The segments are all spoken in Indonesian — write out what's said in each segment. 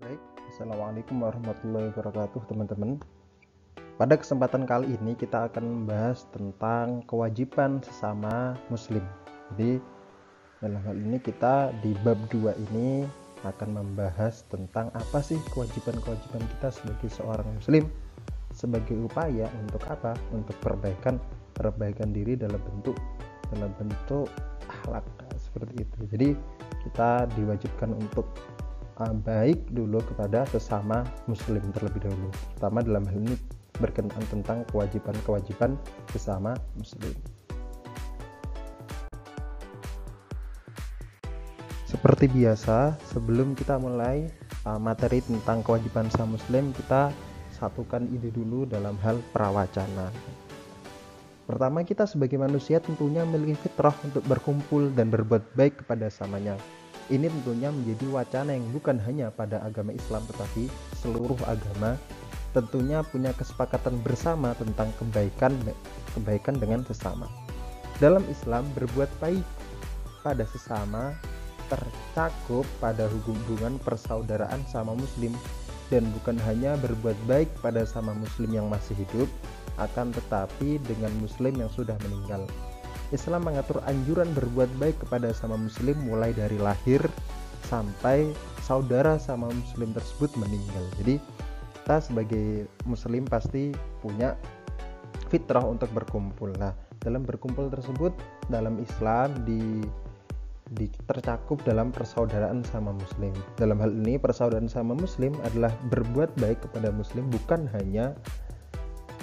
Baik, Assalamualaikum warahmatullahi wabarakatuh teman-teman. Pada kesempatan kali ini kita akan membahas tentang kewajiban sesama muslim. Jadi dalam hal ini kita di bab 2 ini akan membahas tentang apa sih kewajiban-kewajiban kita sebagai seorang muslim, sebagai upaya untuk apa? Untuk perbaikan diri dalam bentuk akhlak seperti itu. Jadi kita diwajibkan untuk baik dulu kepada sesama muslim terlebih dahulu, terutama dalam hal ini berkenaan tentang kewajiban-kewajiban sesama muslim. Seperti biasa, sebelum kita mulai materi tentang kewajiban sesama muslim, kita satukan ide dulu dalam hal prawacana. Pertama, kita sebagai manusia tentunya memiliki fitrah untuk berkumpul dan berbuat baik kepada samanya. Ini tentunya menjadi wacana yang bukan hanya pada agama Islam tetapi seluruh agama tentunya punya kesepakatan bersama tentang kebaikan dengan sesama. Dalam Islam, berbuat baik pada sesama tercakup pada hubungan persaudaraan sama muslim, dan bukan hanya berbuat baik pada sama muslim yang masih hidup, akan tetapi dengan muslim yang sudah meninggal. Islam mengatur anjuran berbuat baik kepada sama muslim mulai dari lahir sampai saudara sama muslim tersebut meninggal. Jadi kita sebagai muslim pasti punya fitrah untuk berkumpul. Nah, dalam berkumpul tersebut dalam Islam tercakup dalam persaudaraan sama muslim. Dalam hal ini persaudaraan sama muslim adalah berbuat baik kepada muslim bukan hanya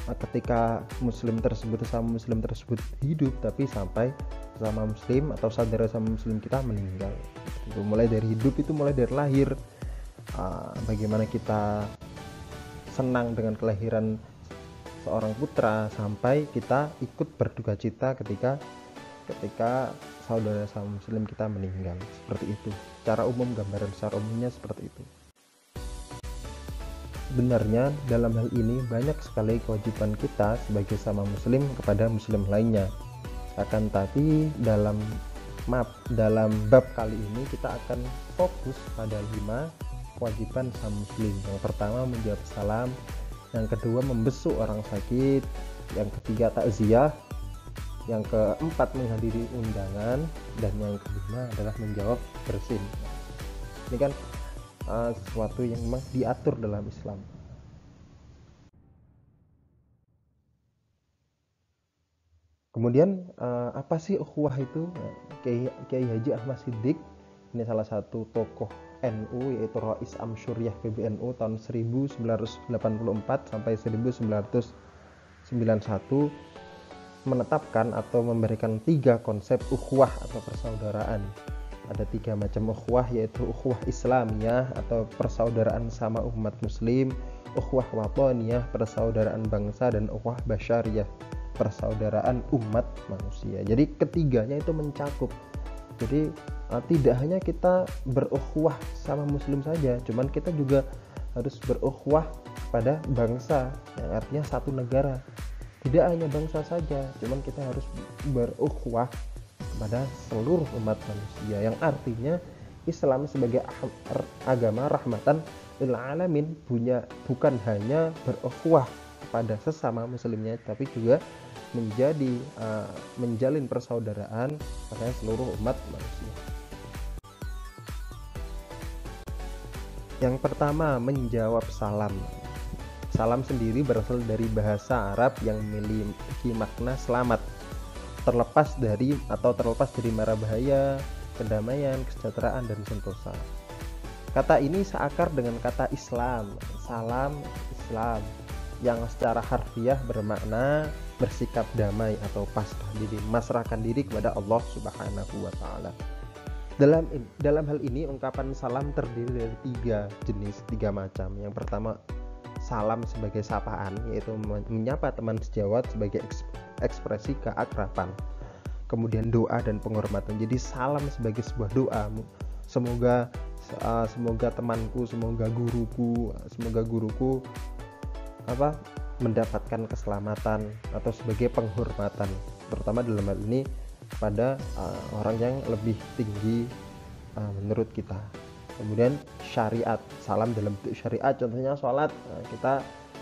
ketika muslim tersebut sama muslim tersebut hidup, tapi sampai sama muslim atau saudara sama muslim kita meninggal. Itu mulai dari hidup, itu mulai dari lahir, bagaimana kita senang dengan kelahiran seorang putra sampai kita ikut berduka cita ketika saudara sama muslim kita meninggal. Seperti itu secara umum, gambaran secara umumnya seperti itu. Sebenarnya dalam hal ini banyak sekali kewajiban kita sebagai sama muslim kepada muslim lainnya. Akan tapi dalam bab kali ini kita akan fokus pada 5 kewajiban sama muslim. Yang pertama menjawab salam, yang kedua membesuk orang sakit, yang ketiga takziah, yang keempat menghadiri undangan, dan yang kelima adalah menjawab bersin. Ini kan sesuatu yang memang diatur dalam Islam. Kemudian apa sih ukhuwah itu? Kiai Haji Ahmad Siddiq, ini salah satu tokoh NU, yaitu Rais Amsyuriah PBNU tahun 1984 sampai 1991, menetapkan atau memberikan 3 konsep ukhuwah atau persaudaraan. Ada 3 macam ukhuwah, yaitu ukhuwah Islamiyah atau persaudaraan sama umat muslim, ukhuwah wataniyah persaudaraan bangsa, dan ukhuwah basyariyah persaudaraan umat manusia. Jadi ketiganya itu mencakup. Jadi tidak hanya kita berukhuwah sama muslim saja, cuman kita juga harus berukhuwah pada bangsa, yang artinya satu negara. Tidak hanya bangsa saja, cuman kita harus berukhuwah pada seluruh umat manusia, yang artinya Islam sebagai agama rahmatan lil alamin bukan hanya berukhuwah kepada sesama muslimnya, tapi juga menjalin persaudaraan pada seluruh umat manusia. Yang pertama, menjawab salam. Salam sendiri berasal dari bahasa Arab yang memiliki makna selamat, terlepas dari mara bahaya, kedamaian, kesejahteraan, dan sentosa. Kata ini seakar dengan kata Islam, salam Islam, yang secara harfiah bermakna bersikap damai atau pasrah diri, masrahkan diri kepada Allah Subhanahu wa Ta'ala. Dalam hal ini ungkapan salam terdiri dari 3 jenis, 3 macam. Yang pertama, salam sebagai sapaan, yaitu menyapa teman sejawat sebagai ekspresi keakraban. Kemudian doa dan penghormatan. Jadi salam sebagai sebuah doa. Semoga temanku, semoga guruku mendapatkan keselamatan, atau sebagai penghormatan, terutama dalam hal ini pada orang yang lebih tinggi menurut kita. Kemudian syariat, salam dalam bentuk syariat, contohnya sholat. Nah, kita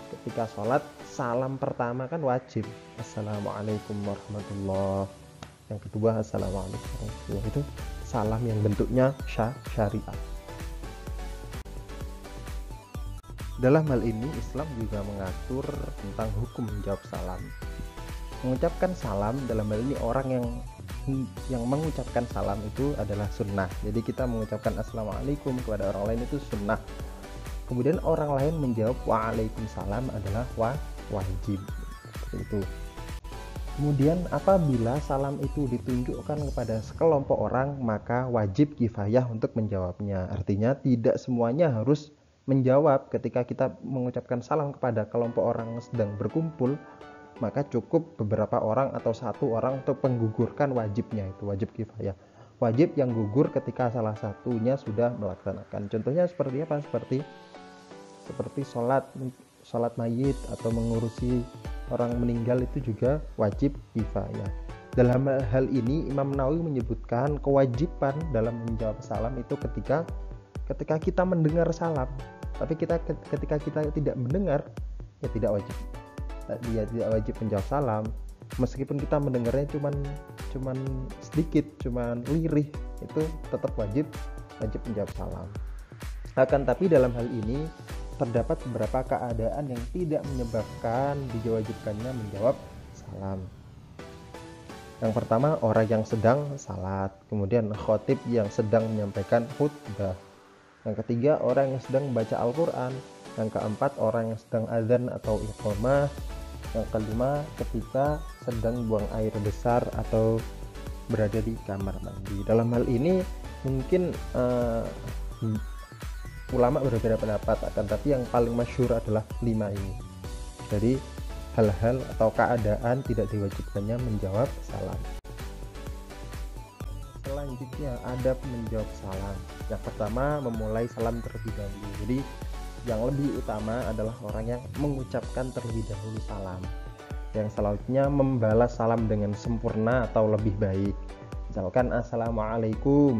ketika sholat salam pertama kan wajib, assalamualaikum warahmatullah. Yang kedua assalamualaikum warahmatullah, itu salam yang bentuknya syariat. Dalam hal ini Islam juga mengatur tentang hukum menjawab salam. Mengucapkan salam dalam hal ini orang yang mengucapkan salam itu adalah sunnah. Jadi kita mengucapkan assalamualaikum kepada orang lain itu sunnah. Kemudian orang lain menjawab waalaikumsalam adalah wajib. Seperti itu. Kemudian apabila salam itu ditunjukkan kepada sekelompok orang, maka wajib kifayah untuk menjawabnya. Artinya tidak semuanya harus menjawab. Ketika kita mengucapkan salam kepada kelompok orang yang sedang berkumpul, maka cukup beberapa orang atau satu orang untuk menggugurkan wajibnya, itu wajib kifayah. Wajib yang gugur ketika salah satunya sudah melaksanakan. Contohnya seperti apa? Seperti sholat mayit atau mengurusi orang meninggal, itu juga wajib kifayah. Dalam hal ini Imam Nawawi menyebutkan kewajiban dalam menjawab salam itu ketika kita mendengar salam. Tapi ketika kita tidak mendengar, ya tidak wajib. Dia tidak wajib menjawab salam, meskipun kita mendengarnya cuman sedikit, cuman lirih, itu tetap wajib menjawab salam. Akan tapi dalam hal ini terdapat beberapa keadaan yang tidak menyebabkan diwajibkannya menjawab salam. Yang pertama, orang yang sedang salat, kemudian khatib yang sedang menyampaikan khutbah. Yang ketiga, orang yang sedang membaca Al-Quran. Yang keempat, orang yang sedang azan atau iqamah. Yang kelima, ketika sedang buang air besar atau berada di kamar mandi. Dalam hal ini mungkin ulama berbeda pendapat, akan tapi yang paling masyhur adalah 5 ini. Jadi hal-hal atau keadaan tidak diwajibkannya menjawab salam. Selanjutnya adab menjawab salam. Yang pertama, memulai salam terlebih dahulu. Jadi yang lebih utama adalah orang yang mengucapkan terlebih dahulu salam. Yang selanjutnya membalas salam dengan sempurna atau lebih baik. Misalkan assalamualaikum,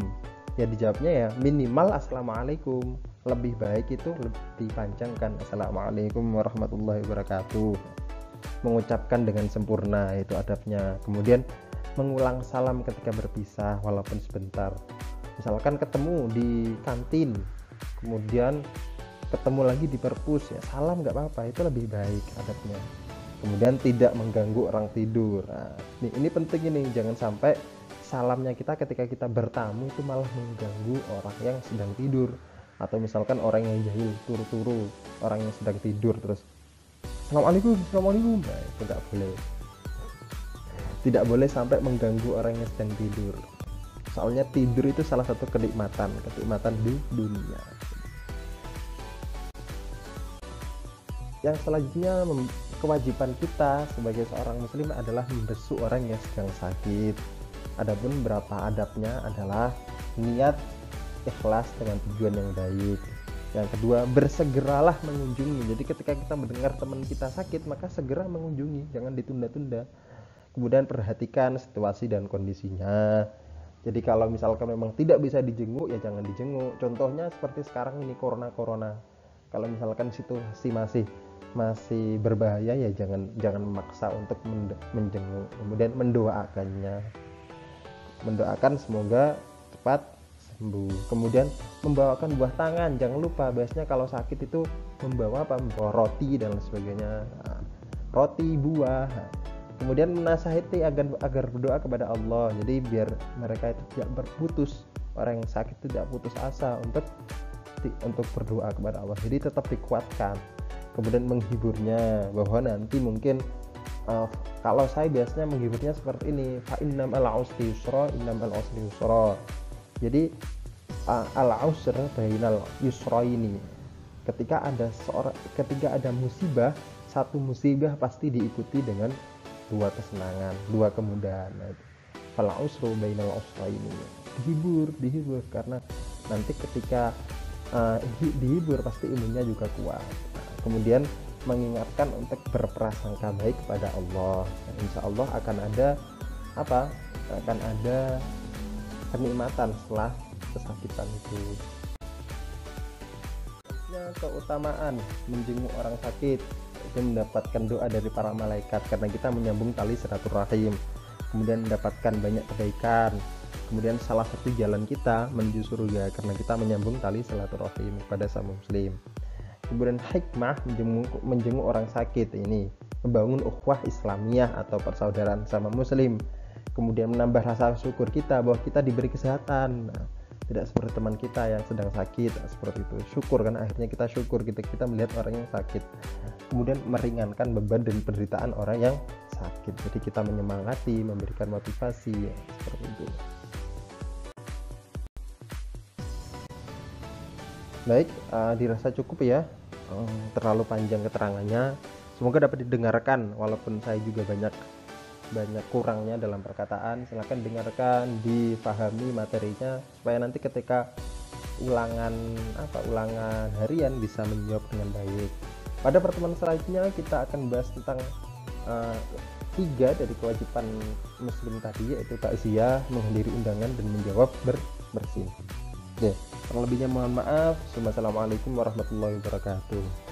ya dijawabnya ya minimal assalamualaikum. Lebih baik itu dipanjangkan assalamualaikum warahmatullahi wabarakatuh. Mengucapkan dengan sempurna, itu adabnya. Kemudian mengulang salam ketika berpisah walaupun sebentar. Misalkan ketemu di kantin, kemudian ketemu lagi di perpus, ya salam nggak apa-apa, itu lebih baik adabnya. Kemudian tidak mengganggu orang tidur. Nah, ini penting ini, jangan sampai salamnya kita ketika kita bertamu itu malah mengganggu orang yang sedang tidur, atau misalkan orang yang jahil turu-turu, orang yang sedang tidur terus assalamualaikum, nah, itu nggak boleh. Tidak boleh sampai mengganggu orang yang sedang tidur. Soalnya tidur itu salah satu kenikmatan di dunia. Yang selanjutnya, kewajiban kita sebagai seorang muslim adalah membesuk orang yang sedang sakit. Adapun beberapa adabnya adalah niat ikhlas dengan tujuan yang baik. Yang kedua, bersegeralah mengunjungi. Jadi ketika kita mendengar teman kita sakit, maka segera mengunjungi, jangan ditunda-tunda. Kemudian perhatikan situasi dan kondisinya. Jadi kalau misalkan memang tidak bisa dijenguk, ya jangan dijenguk. Contohnya seperti sekarang ini corona. Kalau misalkan situasi masih berbahaya, ya jangan memaksa untuk menjenguk. Kemudian mendoakan semoga cepat sembuh. Kemudian membawakan buah tangan, jangan lupa. Biasanya kalau sakit itu membawa roti dan sebagainya. Roti, buah. Kemudian menasihati agar berdoa kepada Allah. Jadi biar mereka itu tidak berputus, orang yang sakit tidak putus asa untuk berdoa kepada Allah. Jadi tetap dikuatkan. Kemudian menghiburnya, bahwa nanti mungkin kalau saya biasanya menghiburnya seperti ini, fa innamal usri yusra, jadi al-usr bainal yusraini. Ketika ada musibah, satu musibah pasti diikuti dengan dua kesenangan, dua kemudahan. Fal usru bainal usraini. Dihibur karena nanti ketika dihibur pasti imunnya juga kuat. Kemudian mengingatkan untuk berprasangka baik kepada Allah. Insya Allah akan ada kenikmatan setelah kesakitan itu. punya keutamaan menjenguk orang sakit, itu mendapatkan doa dari para malaikat karena kita menyambung tali silaturahim, kemudian mendapatkan banyak kebaikan. Kemudian salah satu jalan kita menuju surga karena kita menyambung tali silaturahim kepada sama muslim. Kemudian hikmah menjenguk orang sakit ini membangun ukhuwah Islamiyah atau persaudaraan sama muslim. Kemudian menambah rasa syukur kita bahwa kita diberi kesehatan. Nah, tidak seperti teman kita yang sedang sakit, seperti itu. Syukur kan, akhirnya kita syukur kita melihat orang yang sakit. Kemudian meringankan beban dan penderitaan orang yang sakit. Jadi kita menyemangati, memberikan motivasi, ya, seperti itu. Baik, dirasa cukup ya. Terlalu panjang keterangannya. Semoga dapat didengarkan, walaupun saya juga banyak kurangnya dalam perkataan. Silahkan dengarkan, dipahami materinya supaya nanti ketika ulangan harian bisa menjawab dengan baik. Pada pertemuan selanjutnya kita akan bahas tentang 3 dari kewajiban muslim tadi, yaitu takziah, menghadiri undangan, dan menjawab bersin. Oke, kurang lebihnya mohon maaf. Wassalamualaikum warahmatullahi wabarakatuh.